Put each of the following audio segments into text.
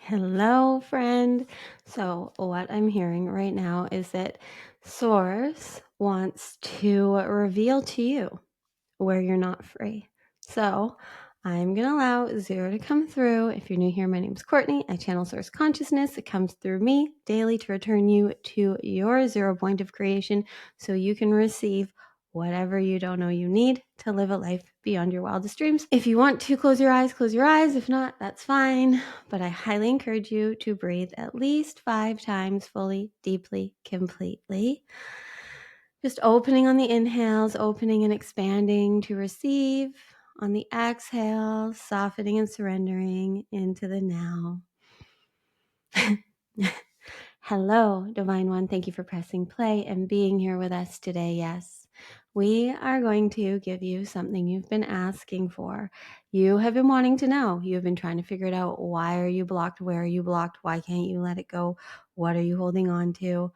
Hello, friend. So, what I'm hearing right now is that Source wants to reveal to you where you're not free. So, I'm going to allow Zero to come through. If you're new here, my name is Courtney. I channel Source Consciousness. It comes through me daily to return you to your zero point of creation so you can receive whatever you don't know you need to live a life beyond your wildest dreams. If you want to close your eyes, close your eyes. If not, that's fine. But I highly encourage you to breathe at least 5 times fully, deeply, completely. Just opening on the inhales, opening and expanding to receive. On the exhale, softening and surrendering into the now. Hello, Divine One. Thank you for pressing play and being here with us today. Yes, we are going to give you something you've been asking for. You have been wanting to know. You've been trying to figure it out. Why are you blocked? Where are you blocked? Why can't you let it go? What are you holding on to?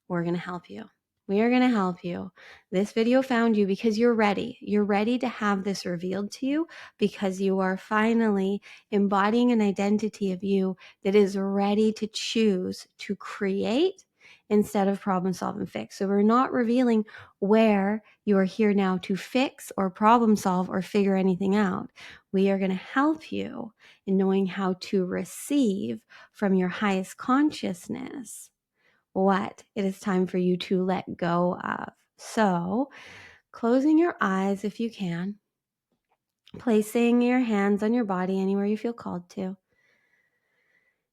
We're going to help you. We are going to help you. This video found you because you're ready. You're ready to have this revealed to you because you are finally embodying an identity of you that is ready to choose to create instead of problem solve and fix. So we're not revealing where you are here now to fix or problem solve or figure anything out. We are going to help you in knowing how to receive from your highest consciousness what it is time for you to let go of. So, closing your eyes if you can, placing your hands on your body anywhere you feel called to,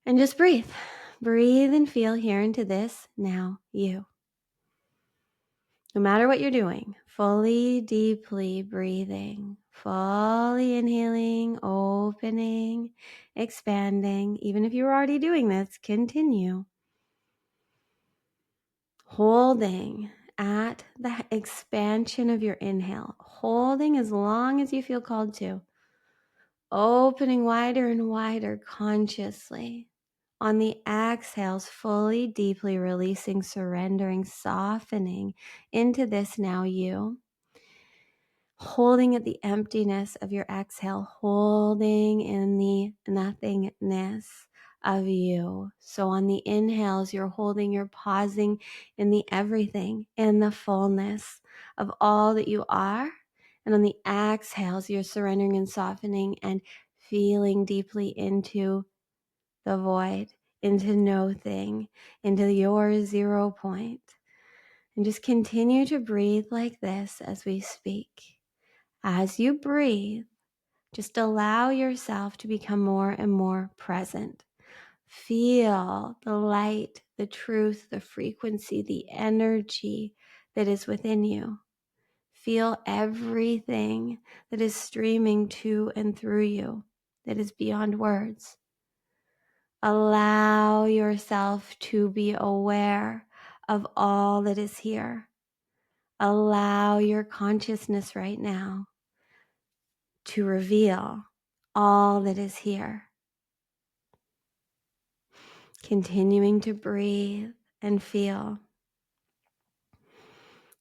and just breathe. Breathe and feel here into this now you. No matter what you're doing, fully, deeply breathing, fully inhaling, opening, expanding. Even if you're already doing this, continue. Holding at the expansion of your inhale, holding as long as you feel called to, opening wider and wider consciously. On the exhales, fully, deeply releasing, surrendering, softening into this now you. Holding at the emptiness of your exhale, holding in the nothingness of you. So on the inhales, you're holding, you're pausing in the everything, in the fullness of all that you are. And on the exhales, you're surrendering and softening and feeling deeply into the void, into nothing, into your 0 point. And just continue to breathe like this as we speak. As you breathe, just allow yourself to become more and more present. Feel the light, the truth, the frequency, the energy that is within you. Feel everything that is streaming to and through you that is beyond words. Allow yourself to be aware of all that is here. Allow your consciousness right now to reveal all that is here. Continuing to breathe and feel.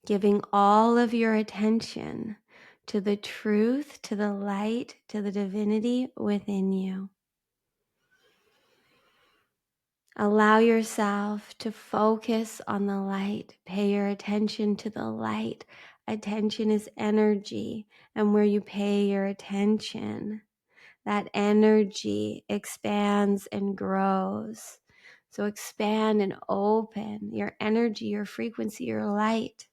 Giving all of your attention to the truth, to the light, to the divinity within you. Allow yourself to focus on the light. Pay your attention to the light. Attention is energy, and where you pay your attention, that energy expands and grows. So expand and open your energy, your frequency, your light.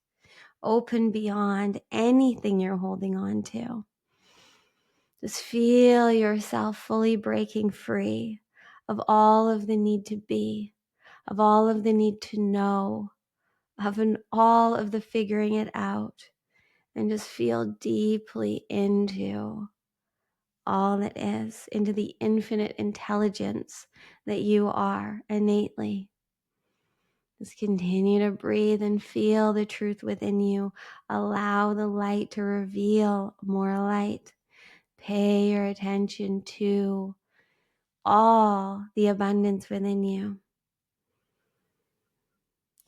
Open beyond anything you're holding on to. Just feel yourself fully breaking free of all of the need to be, of all of the need to know, of all of the figuring it out, and just feel deeply into all that is, into the infinite intelligence that you are innately. Just continue to breathe and feel the truth within you. Allow the light to reveal more light. Pay your attention to all the abundance within you.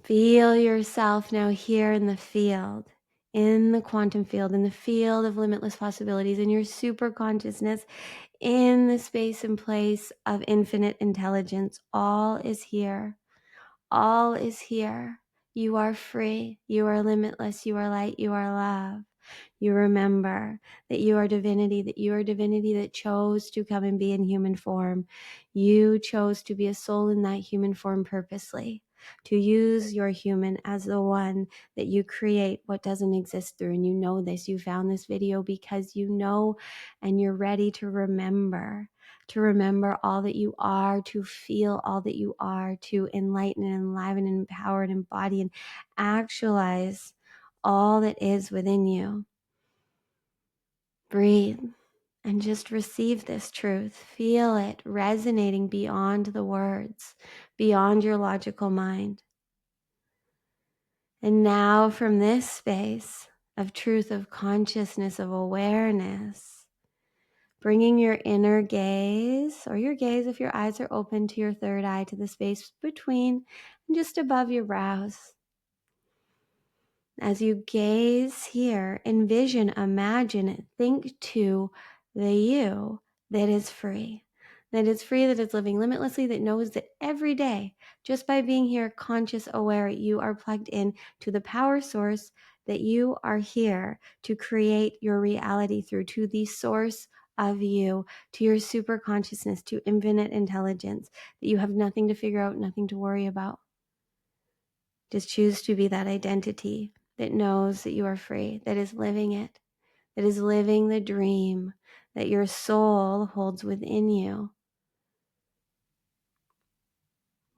Feel yourself now here in the field, in the quantum field, in the field of limitless possibilities, in your super consciousness, in the space and place of infinite intelligence. All is here. All is here. You are free. You are limitless. You are light. You are love. You remember that you are divinity, that chose to come and be in human form. You chose to be a soul in that human form purposely, to use your human as the one that you create what doesn't exist through. And you know this. You found this video because you know, and you're ready to remember all that you are, to feel all that you are, to enlighten and enliven and empower and embody and actualize all that is within you. Breathe and just receive this truth. Feel it resonating beyond the words, beyond your logical mind. And now from this space of truth, of consciousness, of awareness, bringing your inner gaze, or your gaze if your eyes are open, to your third eye, to the space between and just above your brows. As you gaze here, envision, imagine, think to the you that is free, that is living limitlessly, that knows that every day, just by being here, conscious, aware, you are plugged in to the power source, that you are here to create your reality through, to the source of you, to your super consciousness, to infinite intelligence, that you have nothing to figure out, nothing to worry about. Just choose to be that identity that knows that you are free, that is living it, that is living the dream that your soul holds within you.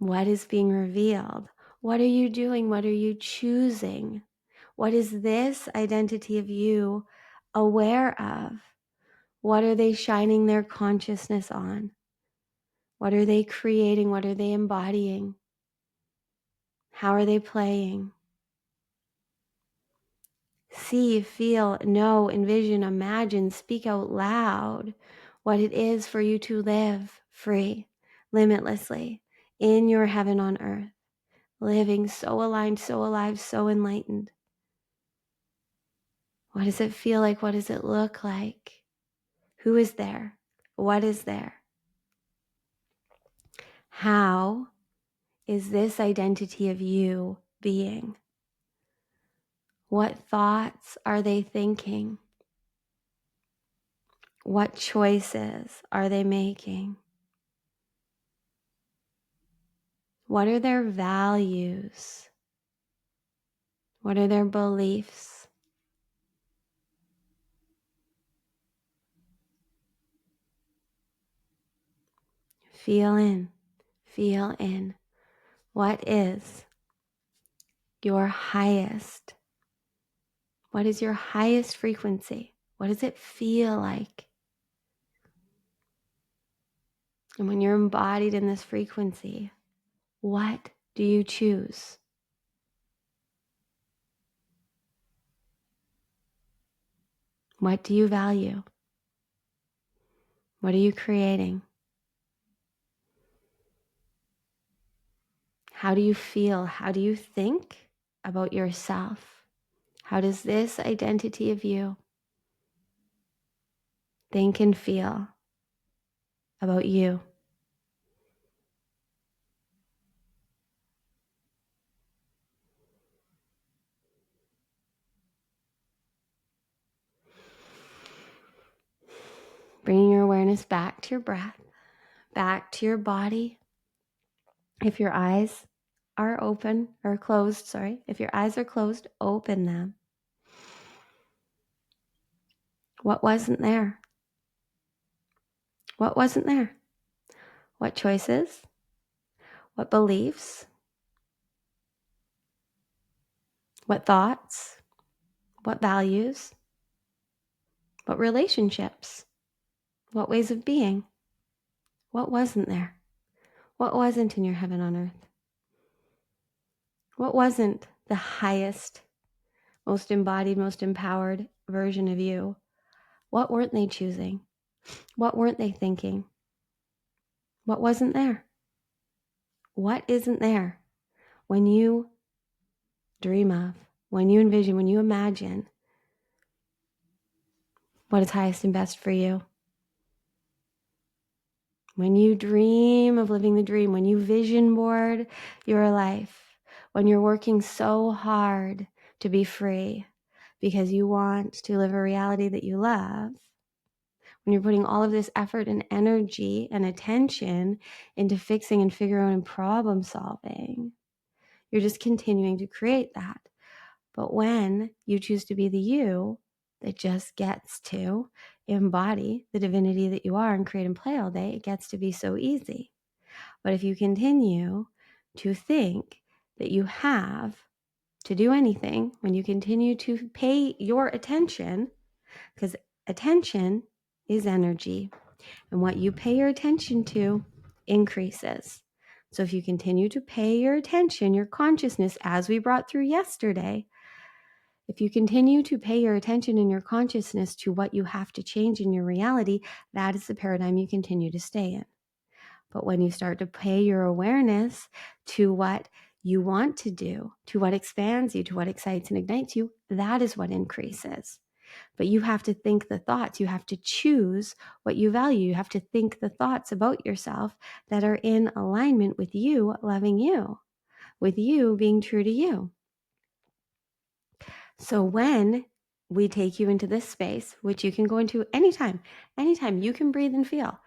What is being revealed? What are you doing? What are you choosing? What is this identity of you aware of? What are they shining their consciousness on? What are they creating? What are they embodying? How are they playing? See, feel, know, envision, imagine, speak out loud what it is for you to live free, limitlessly, in your heaven on earth, living so aligned, so alive, so enlightened. What does it feel like? What does it look like? Who is there? What is there? How is this identity of you being? What thoughts are they thinking? What choices are they making? What are their values? What are their beliefs? Feel in, feel in. What is your highest? What is your highest frequency? What does it feel like? And when you're embodied in this frequency, what do you choose? What do you value? What are you creating? How do you feel? How do you think about yourself? How does this identity of you think and feel about you? Bringing your awareness back to your breath, back to your body. If your eyes are open or closed, if your eyes are closed, open them. What wasn't there? What wasn't there? What choices? What beliefs? What thoughts? What values? What relationships? What ways of being? What wasn't there? What wasn't in your heaven on earth? What wasn't the highest, most embodied, most empowered version of you? What weren't they choosing? What weren't they thinking? What wasn't there? What isn't there when you dream of, when you envision, when you imagine what is highest and best for you? When you dream of living the dream, when you vision board your life, when you're working so hard to be free because you want to live a reality that you love, when you're putting all of this effort and energy and attention into fixing and figuring out and problem solving, you're just continuing to create that. But when you choose to be the you that just gets to embody the divinity that you are and create and play all day, it gets to be so easy. But if you continue to think that you have to do anything, when you continue to pay your attention, because attention is energy, and what you pay your attention to increases. So if you continue to pay your attention, your consciousness, as we brought through yesterday, if you continue to pay your attention and your consciousness to what you have to change in your reality, that is the paradigm you continue to stay in. But when you start to pay your awareness to what you want to do, to what expands you, to what excites and ignites you, that is what increases. But you have to think the thoughts. You have to choose what you value. You have to think the thoughts about yourself that are in alignment with you loving you, with you being true to you. So when we take you into this space, which you can go into anytime you can breathe and feel,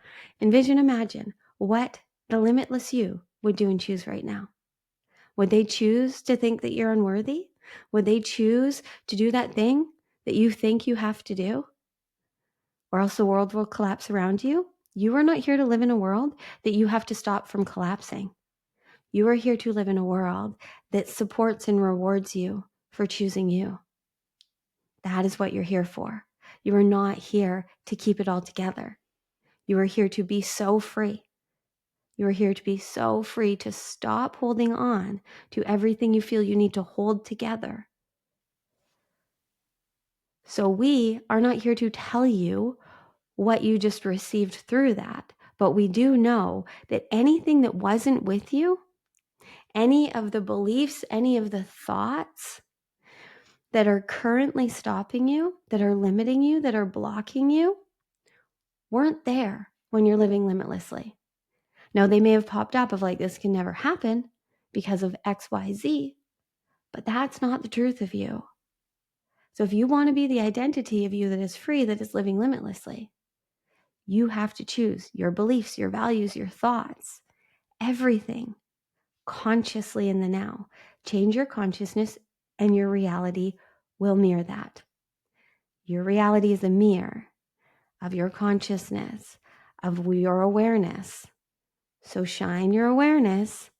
envision, imagine what the limitless you would do and choose right now. Would they choose to think that you're unworthy? Would they choose to do that thing that you think you have to do? Or else the world will collapse around you? You are not here to live in a world that you have to stop from collapsing. You are here to live in a world that supports and rewards you for choosing you. That is what you're here for. You are not here to keep it all together. You are here to be so free. You are here to be so free to stop holding on to everything you feel you need to hold together. So we are not here to tell you what you just received through that, but we do know that anything that wasn't with you, any of the beliefs, any of the thoughts that are currently stopping you, that are limiting you, that are blocking you, weren't there when you're living limitlessly. Now, they may have popped up of like, this can never happen because of XYZ, but that's not the truth of you. So if you want to be the identity of you that is free, that is living limitlessly, you have to choose your beliefs, your values, your thoughts, everything consciously in the now. Change your consciousness and your reality will mirror that. Your reality is a mirror of your consciousness, of your awareness. So shine your awareness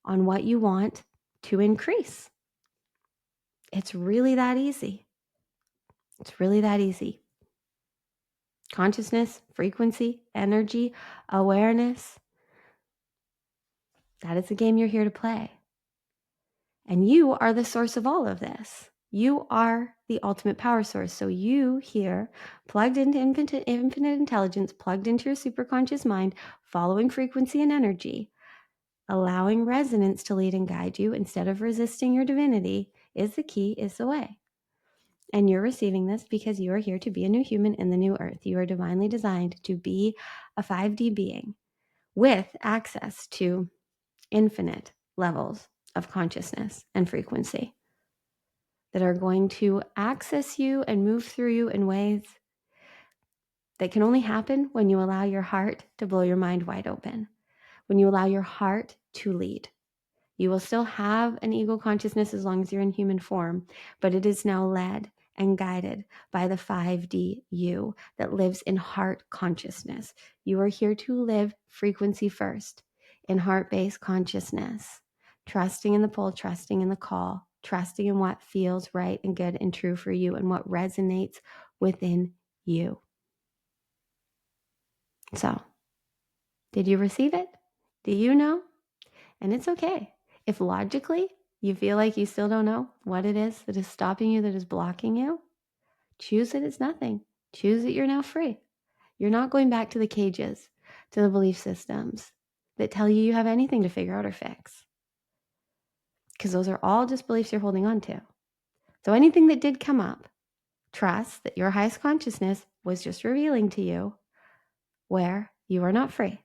on what you want to increase. It's really that easy. It's really that easy. Consciousness, frequency, energy, awareness. That is the game you're here to play. And you are the source of all of this. You are the ultimate power source. So you here, plugged into infinite intelligence, plugged into your superconscious mind, following frequency and energy, allowing resonance to lead and guide you instead of resisting your divinity is the key, is the way. And you're receiving this because you are here to be a new human in the new earth. You are divinely designed to be a 5D being with access to infinite levels of consciousness and frequency that are going to access you and move through you in ways that can only happen when you allow your heart to blow your mind wide open, when you allow your heart to lead. You will still have an ego consciousness as long as you're in human form, but it is now led and guided by the 5D you that lives in heart consciousness. You are here to live frequency first, in heart-based consciousness, trusting in the pull, trusting in the call, trusting in what feels right and good and true for you and what resonates within you. So, did you receive it? Do you know? And it's okay. If logically you feel like you still don't know what it is that is stopping you, that is blocking you, choose that it's nothing. Choose that you're now free. You're not going back to the cages, to the belief systems that tell you you have anything to figure out or fix. Because those are all just beliefs you're holding on to. So anything that did come up, trust that your highest consciousness was just revealing to you where You are not free.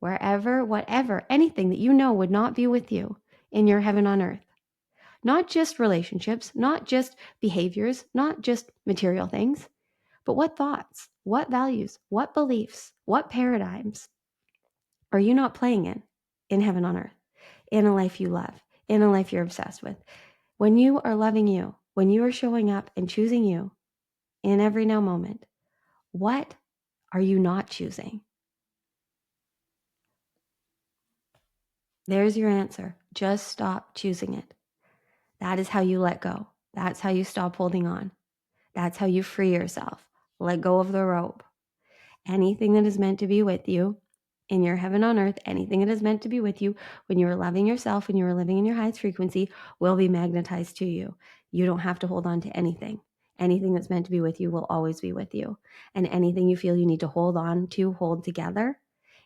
Wherever, whatever, anything that you know would not be with you in your heaven on earth. Not just relationships, not just behaviors, not just material things, but what thoughts, what values, what beliefs, what paradigms are you not playing in heaven on earth, in a life you love, in a life you're obsessed with? When you are loving you, when you are showing up and choosing you in every now moment, what are you not choosing? There's your answer. Just stop choosing it. That is how you let go. That's how you stop holding on. That's how you free yourself. Let go of the rope. Anything that is meant to be with you in your heaven on earth, anything that is meant to be with you when you are loving yourself, when you are living in your highest frequency, will be magnetized to you. You don't have to hold on to anything. Anything that's meant to be with you will always be with you. And anything you feel you need to hold on to, hold together,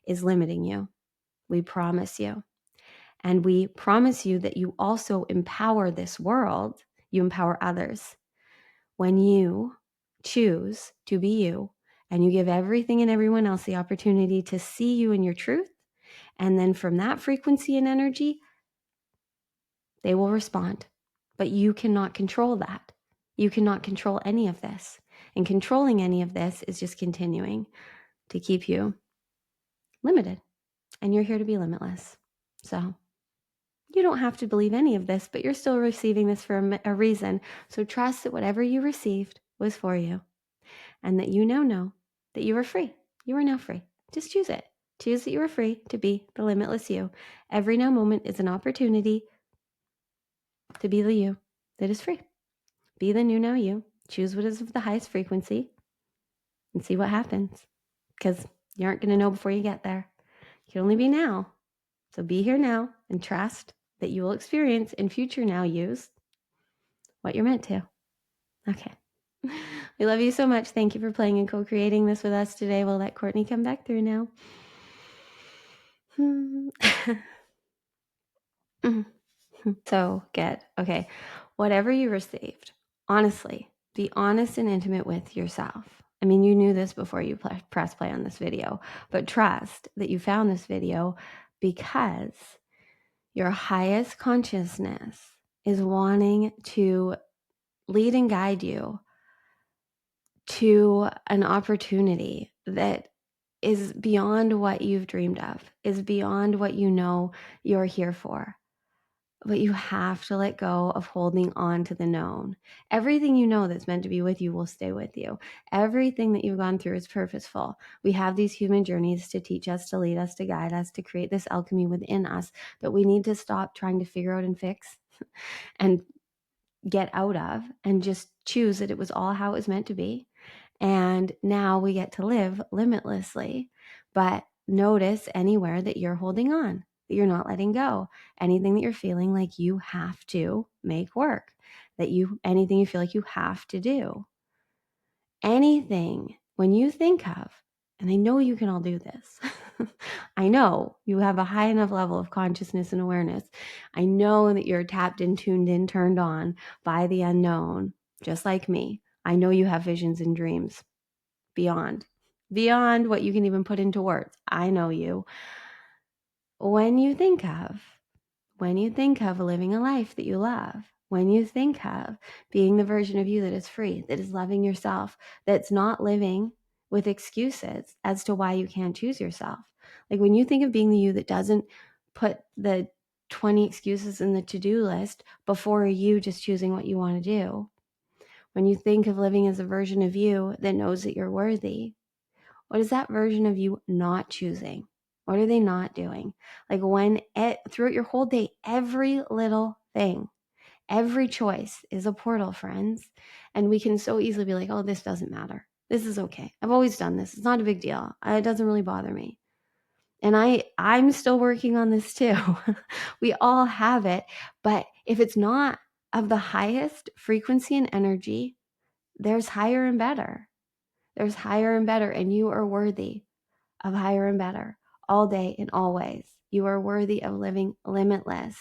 is limiting you. We promise you. And we promise you that you also empower this world. You empower others. When you choose to be you and you give everything and everyone else the opportunity to see you in your truth, and then from that frequency and energy, they will respond. But you cannot control that. You cannot control any of this. And controlling any of this is just continuing to keep you limited. And you're here to be limitless. So you don't have to believe any of this, but you're still receiving this for a reason. So trust that whatever you received was for you, and that you now know that you are free. You are now free. Just choose it. Choose that you are free to be the limitless you. Every now moment is an opportunity to be the you that is free. Be the new now you. Choose what is of the highest frequency and see what happens, because you aren't going to know before you get there. You can only be now. So be here now and trust that you will experience in future now yous what you're meant to. Okay. We love you so much. Thank you for playing and co-creating this with us today. We'll let Cortnie come back through now. So good. Okay. Whatever you received, honestly, be honest and intimate with yourself. I mean, you knew this before you press play on this video, but trust that you found this video because your highest consciousness is wanting to lead and guide you to an opportunity that is beyond what you've dreamed of, is beyond what you know you're here for. But you have to let go of holding on to the known. Everything you know that's meant to be with you will stay with you. Everything that you've gone through is purposeful. We have these human journeys to teach us, to lead us, to guide us, to create this alchemy within us that we need to stop trying to figure out and fix and get out of, and just choose that it was all how it was meant to be. And now we get to live limitlessly. But notice anywhere that you're holding on, that you're not letting go, anything that you're feeling like you have to make work, anything you feel like you have to do, anything when you think of, and I know you can all do this. I know you have a high enough level of consciousness and awareness. I know that you're tapped in, tuned in, turned on by the unknown, just like me. I know you have visions and dreams beyond what you can even put into words. I know you. When you think of living a life that you love, when you think of being the version of you that is free, that is loving yourself, that's not living with excuses as to why you can't choose yourself. Like when you think of being the you that doesn't put the 20 excuses in the to-do list before you just choosing what you want to do. When you think of living as a version of you that knows that you're worthy, what is that version of you not choosing? What are they not doing? Like throughout your whole day, every little thing, every choice is a portal, friends. And we can so easily be like, oh, this doesn't matter. This is okay. I've always done this. It's not a big deal. It doesn't really bother me. And I'm still working on this too. We all have it. But if it's not of the highest frequency and energy, there's higher and better. There's higher and better, and you are worthy of higher and better all day and always. You are worthy of living limitless.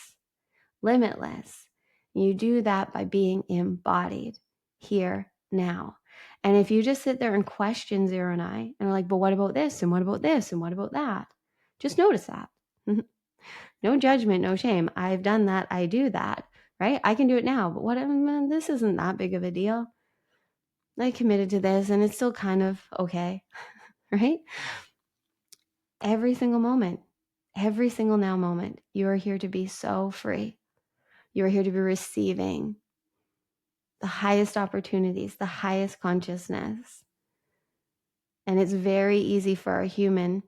Limitless. You do that by being embodied here now. And if you just sit there and question Zero and I and are like, but what about this? And what about this? And what about that? Just notice that. No judgment, no shame. I've done that. I do that, right? I can do it now, but this isn't that big of a deal. I committed to this and it's still kind of okay, right? Every single moment, every single now moment, you are here to be so free. You are here to be receiving the highest opportunities, the highest consciousness. And it's very easy for a human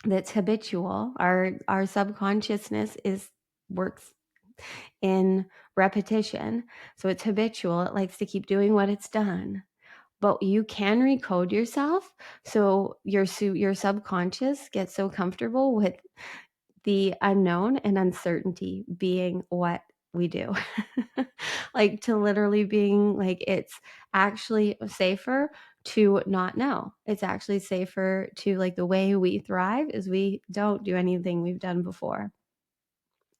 that's habitual. Our subconsciousness works in repetition. So it's habitual. It likes to keep doing what it's done. But you can recode yourself so your subconscious gets so comfortable with the unknown and uncertainty being what we do. Like to literally being like, it's actually safer to not know. It's actually safer to, like, the way we thrive is we don't do anything we've done before.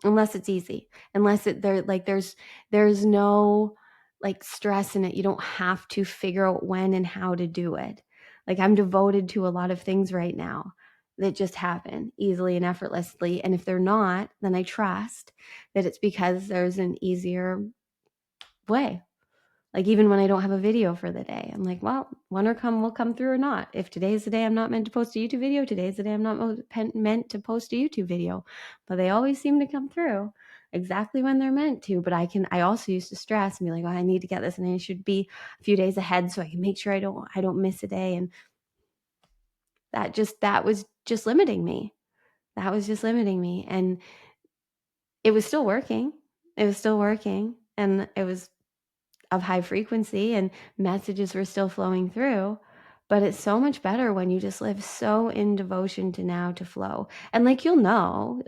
Unless it's easy, unless there's no like stress in it. You don't have to figure out when and how to do it. Like, I'm devoted to a lot of things right now that just happen easily and effortlessly. And if they're not, then I trust that it's because there's an easier way. Like, even when I don't have a video for the day, I'm like, well, one will come through or not. If today's the day I'm not meant to post a YouTube video, today's the day I'm not meant to post a YouTube video. But they always seem to come through exactly when they're meant to. But I also used to stress and be like, oh, I need to get this, and I should be a few days ahead so I can make sure I don't miss a day. And that was just limiting me. That was just limiting me. And it was still working. It was still working. And it was of high frequency and messages were still flowing through. But it's so much better when you just live so in devotion to now, to flow. And like, you'll know,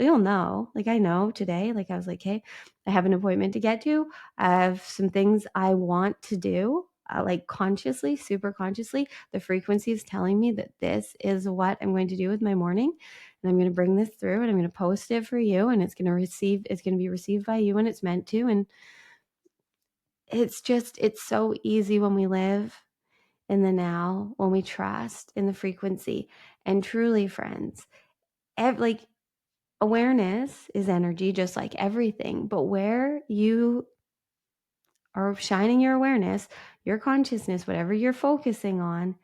like, I know today, like, I was like, hey, I have an appointment to get to. I have some things I want to do, like consciously, super consciously. The frequency is telling me that this is what I'm going to do with my morning. And I'm going to bring this through and I'm going to post it for you. And it's going to be received by you when it's meant to. And it's so easy when we live in the now, when we trust in the frequency. And truly, friends, like, awareness is energy, just like everything. But where you are shining your awareness, your consciousness, whatever you're focusing on,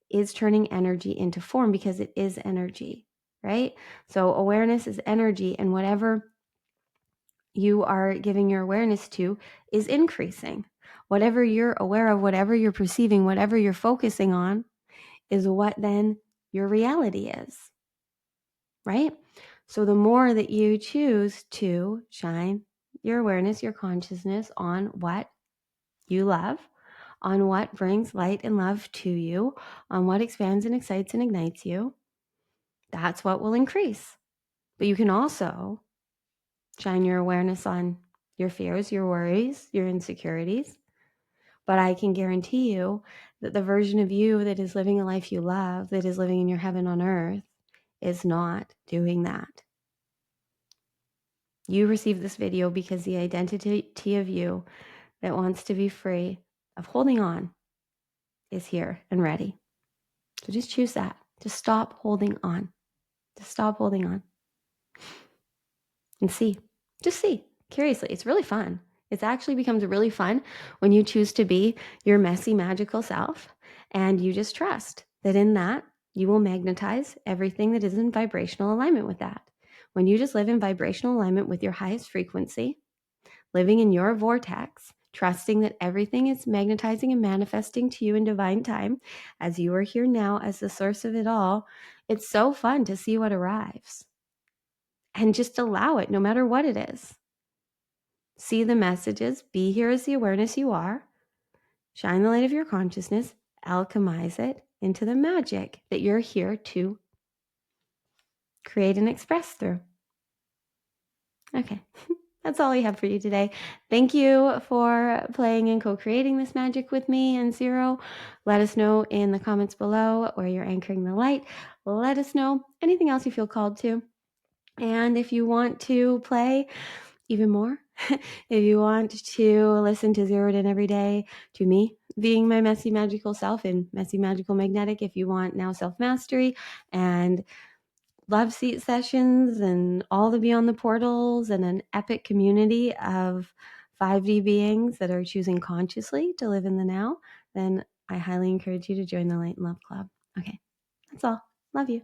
is turning energy into form, because it is energy, right? So awareness is energy, and whatever you are giving your awareness to is increasing. Whatever you're aware of, whatever you're perceiving, whatever you're focusing on is what then your reality is, right? So the more that you choose to shine your awareness, your consciousness on what you love, on what brings light and love to you, on what expands and excites and ignites you, that's what will increase. But you can also shine your awareness on your fears, your worries, your insecurities. But I can guarantee you that the version of you that is living a life you love, that is living in your heaven on earth, is not doing that. You received this video because the identity of you that wants to be free of holding on is here and ready. So just choose that. Just stop holding on. Just stop holding on. And see. Just see. Curiously, it's really fun. It actually becomes really fun when you choose to be your messy, magical self, and you just trust that in that you will magnetize everything that is in vibrational alignment with that. When you just live in vibrational alignment with your highest frequency, living in your vortex, trusting that everything is magnetizing and manifesting to you in divine time, as you are here now as the source of it all, it's so fun to see what arrives. And just allow it, no matter what it is. See the messages, be here as the awareness you are, shine the light of your consciousness, alchemize it into the magic that you're here to create and express through. Okay, that's all I have for you today. Thank you for playing and co-creating this magic with me and Zero. Let us know in the comments below where you're anchoring the light. Let us know anything else you feel called to. And if you want to play even more If you want to listen to Zeroed In every day, to me being my messy magical self and messy magical magnetic, if you want now self-mastery and love seat sessions and all the Beyond the Portals and an epic community of 5D beings that are choosing consciously to live in the now, then I highly encourage you to join the Light and Love Club. Okay, that's all. Love you.